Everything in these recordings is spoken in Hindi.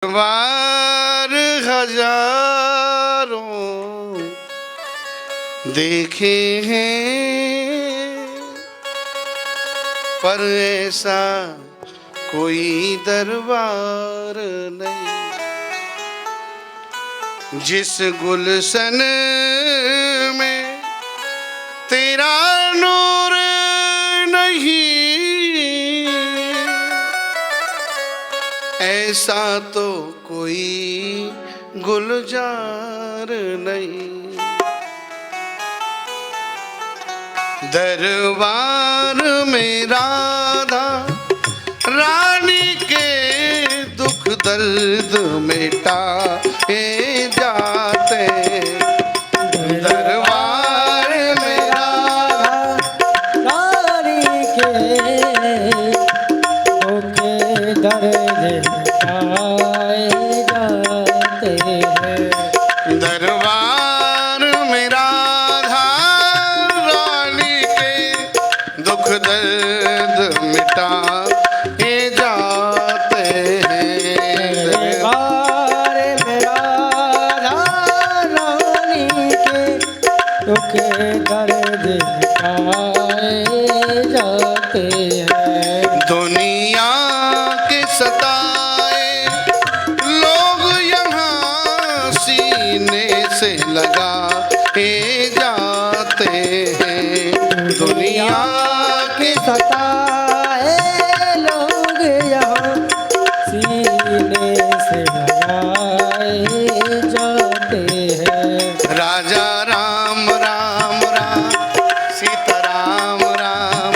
बार हजारों देखे हैं पर ऐसा कोई दरबार नहीं जिस गुलशन में तेरा नूर नहीं, ऐसा तो कोई गुलजार नहीं। दरबार में राधा रानी के दुख दर्द मिटाए जाते। दरबार में राधा रानी के दुख दर्द मिटाए जाते हैं। दरबार में राधा रानी के दुख दर्द मिटाए जाते हैं। दरबार में राधा रानी के दुख दर्द मिटाए जाते हैं। दुनिया के सताए लोग यहाँ सीने से लगाए जाते हैं। दुनिया के सताए लोग यहाँ सीने से लगाए जाते हैं। राजा राम राम राम सीता राम राम,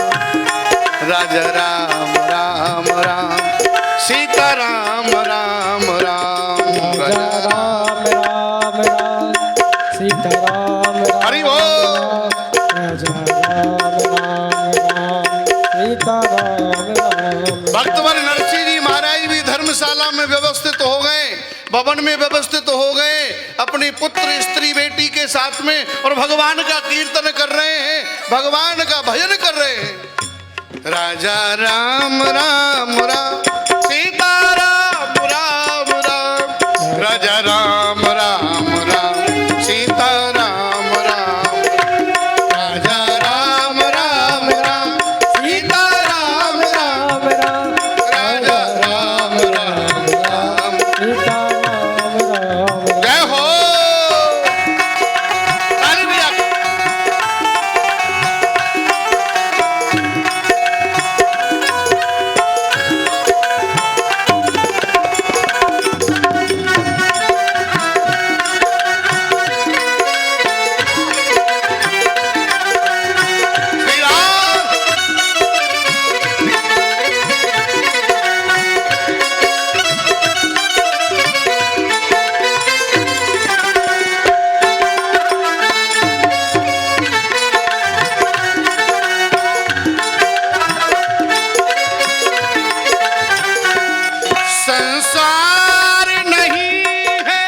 राजा राम राम राम सीता राम राम राम, राजा राम राम राम सीता राम राम हरि बोल। राजा राम राम राम सीता राम राम। भक्तवर नरसिंह जी महाराज भी धर्मशाला में व्यवस्थित हो गए, भवन में व्यवस्थित हो गए अपनी पुत्र स्त्री बेटी के साथ में, और भगवान का कीर्तन कर रहे हैं, भगवान का भजन कर रहे हैं। राजा राम राम राम सीता राम राम राम, राजा राम राम राम सीता राम राम, राजा राम राम राम सीता राम राम, राम राजा राम राम राम। सीता राम राम। जय हो ताली बजा। श्री राम। संसार नहीं है,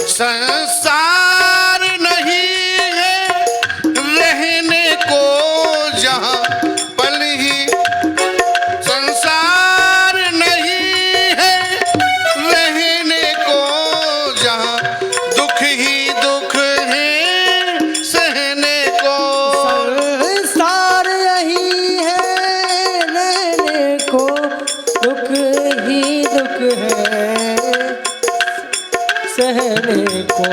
संसार नहीं है रहने को जहाँ पल ही, संसार नहीं है रहने को जहाँ दुख ही दुख है सहने को। संसार यही है रहने को दुख ही दुख है सहने को।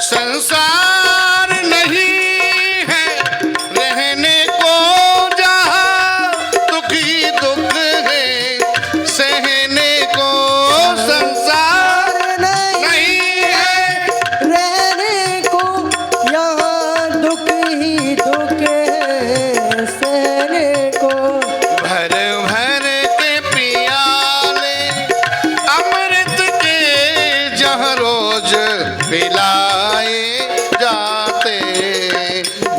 संसार नहीं है रहने को जहाँ दुख ही दुख है सहने को। संसार नहीं है रहने को यहाँ दुख ही दुख है सहने को। भर भर के पियाले अमृत के जहाँ रोज पिलाए जाते।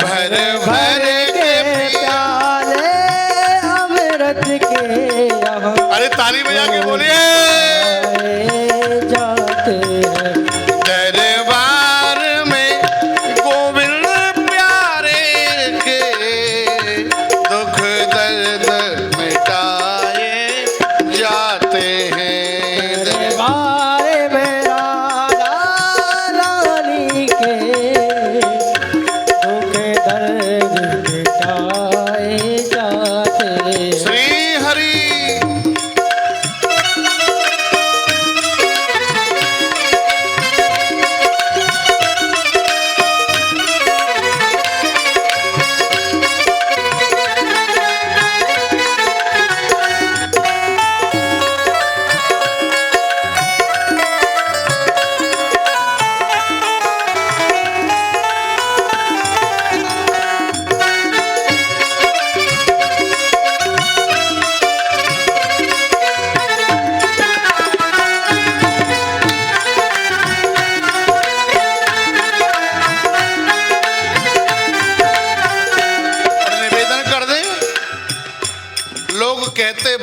भर भर के प्याले अमृत के यहाँ अरे ताली बजा के बोलिए। जाते हैं। दरबार में गोविंद प्यारे के दुख दर्द मिटाए जा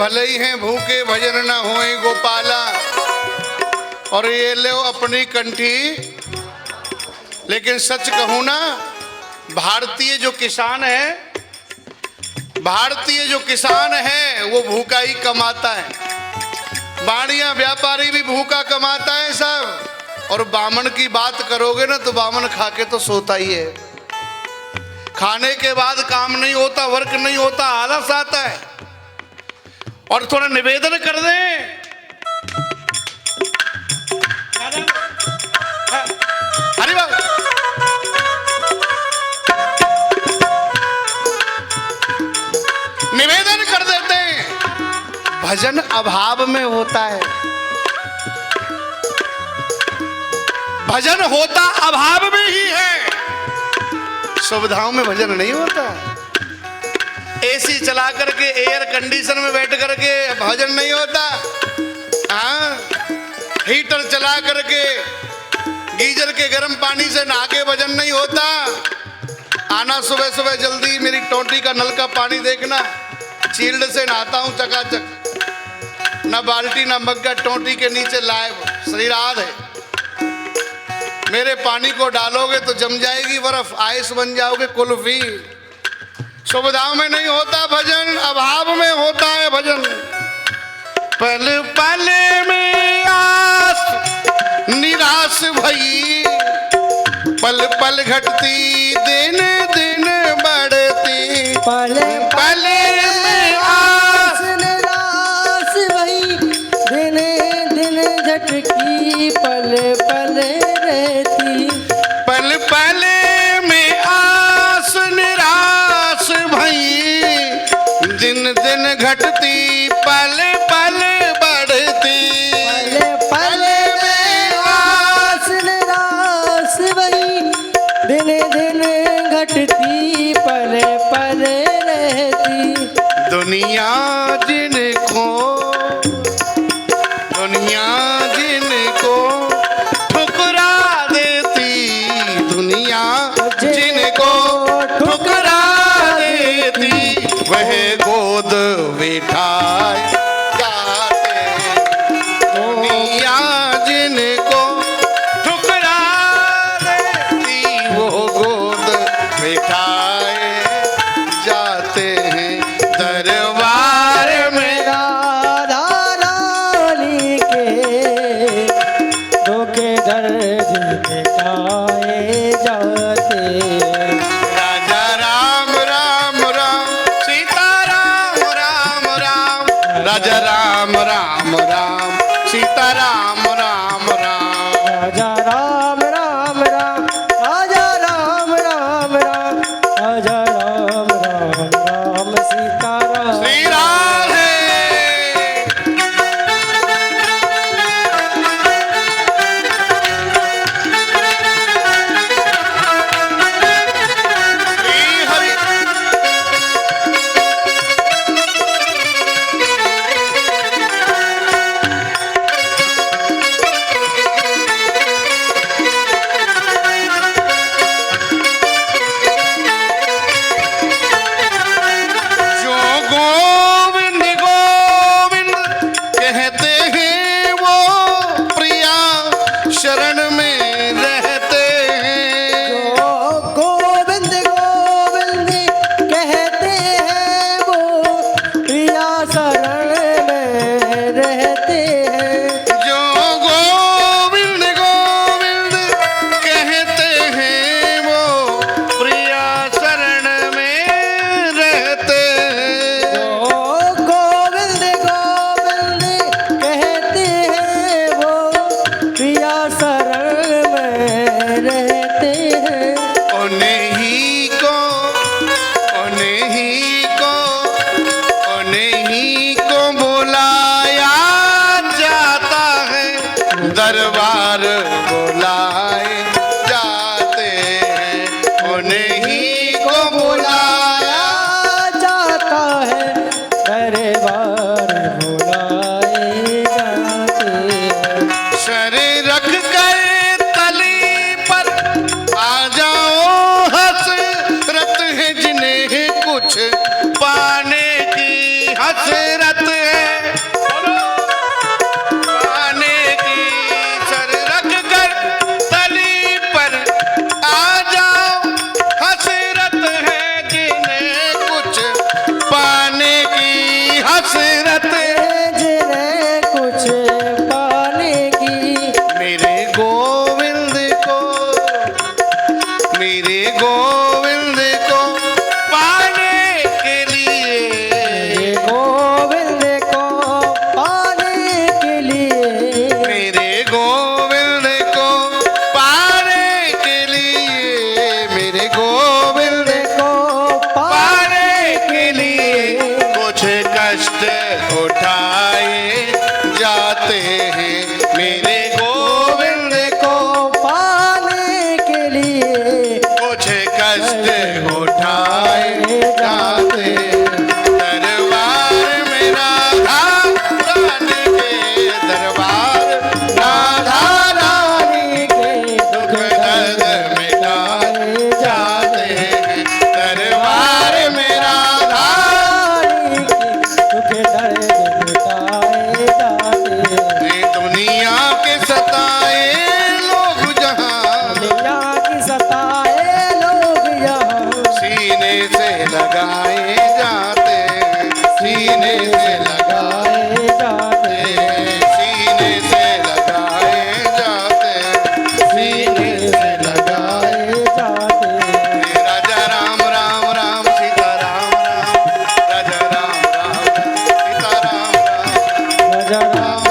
भले ही हैं भूखे भजन न होए गोपाला, और ये ले अपनी कंठी। लेकिन सच कहूं ना, भारतीय जो किसान है, भारतीय जो किसान है वो भूखा ही कमाता है। बाड़िया व्यापारी भी भूखा कमाता है सब। और बामन की बात करोगे ना तो बामन खा के तो सोता ही है। खाने के बाद काम नहीं होता, वर्क नहीं होता, आलस आता है। और थोड़ा निवेदन कर दें, हरी बात, निवेदन कर देते हैं। भजन अभाव में होता है, भजन होता अभाव में ही है। सुविधाओं में भजन नहीं होता। एसी चला करके, एयर कंडीशन में बैठ करके भजन नहीं होता। हाँ, हीटर चला करके, गीजर के गर्म पानी से नहा के भजन नहीं होता। आना सुबह सुबह जल्दी, मेरी टोटी का नल का पानी देखना, चील्ड से नहाता हूं चकाचक, ना बाल्टी ना मग्गा, टोटी के नीचे लाइव श्रीराध है। मेरे पानी को डालोगे तो जम जाएगी बर्फ, आइस बन जाओगे कुल्फी। सुविधाओं में नहीं होता भजन, अभाव में होता है भजन। पल पल में आस निराश भई, पल पल घटती दिन दिन बढ़ती। पल पल में आस निराश वही, दिन दिन झटकी पल पल रहती। पल पल में आस निराश भई, दिन दिन घटती पल पल बढ़ती। पल पल में आस निराश वही, दिन दिन घटती पल पल रहती। दुनिया जिनको, दुनिया जिनको ठुकरा देती, दुनिया जिनको ठुकरा देती, वह गोद बिठाए जाते। दुनिया जिनको ठुकरा देती, वो गोद बिठाए जाते हैं दरबार में। राधा रानी के धोखे दर्द मिटाए जाते। राजा राम राम राम, सीता राम राम राम, राजा राम राम राम, सीता राम राम राम। राजा राम राम राम, राजा राम राम राम, राजा राम राम राम, सीता राम। श्री राधे। श्री हरि। जो गोविंद गोविंद कहते हैं वो प्रिया शरण में रहते हैं। जो गोविंद गोविंद कहते हैं वो प्रिया शरण में रहते हैं। जो गोविंद गोविंद कहते हैं वो प्रिया शरण में रहते हैं। जो गोविंद गोविंद कहते हैं वो प्रिया शरण में रहते हैं। उन्हीं को, उन्हीं को, उन्हीं को बुलाया जाते हैं मेरे गोविंद को पाने के लिए कुछ कष्ट उठाए जाते दरबार में राधा रानी के दरबार राधा रानी के दुख दर्द मिटाए जाते हैं दरबार में राधा रानी के दुख दर्द मिटाए जाते हैं। ये दुनिया के सताए लोग जहाँ दुनिया की सताए लोग यहाँ सीने से लगाए जाते सीने से लगाए जाते सीने से लगाए जाते सीने से लगाए जाते राजा राम राम राम सीता राम राम राजा राम राम सीता राम राम राजा राम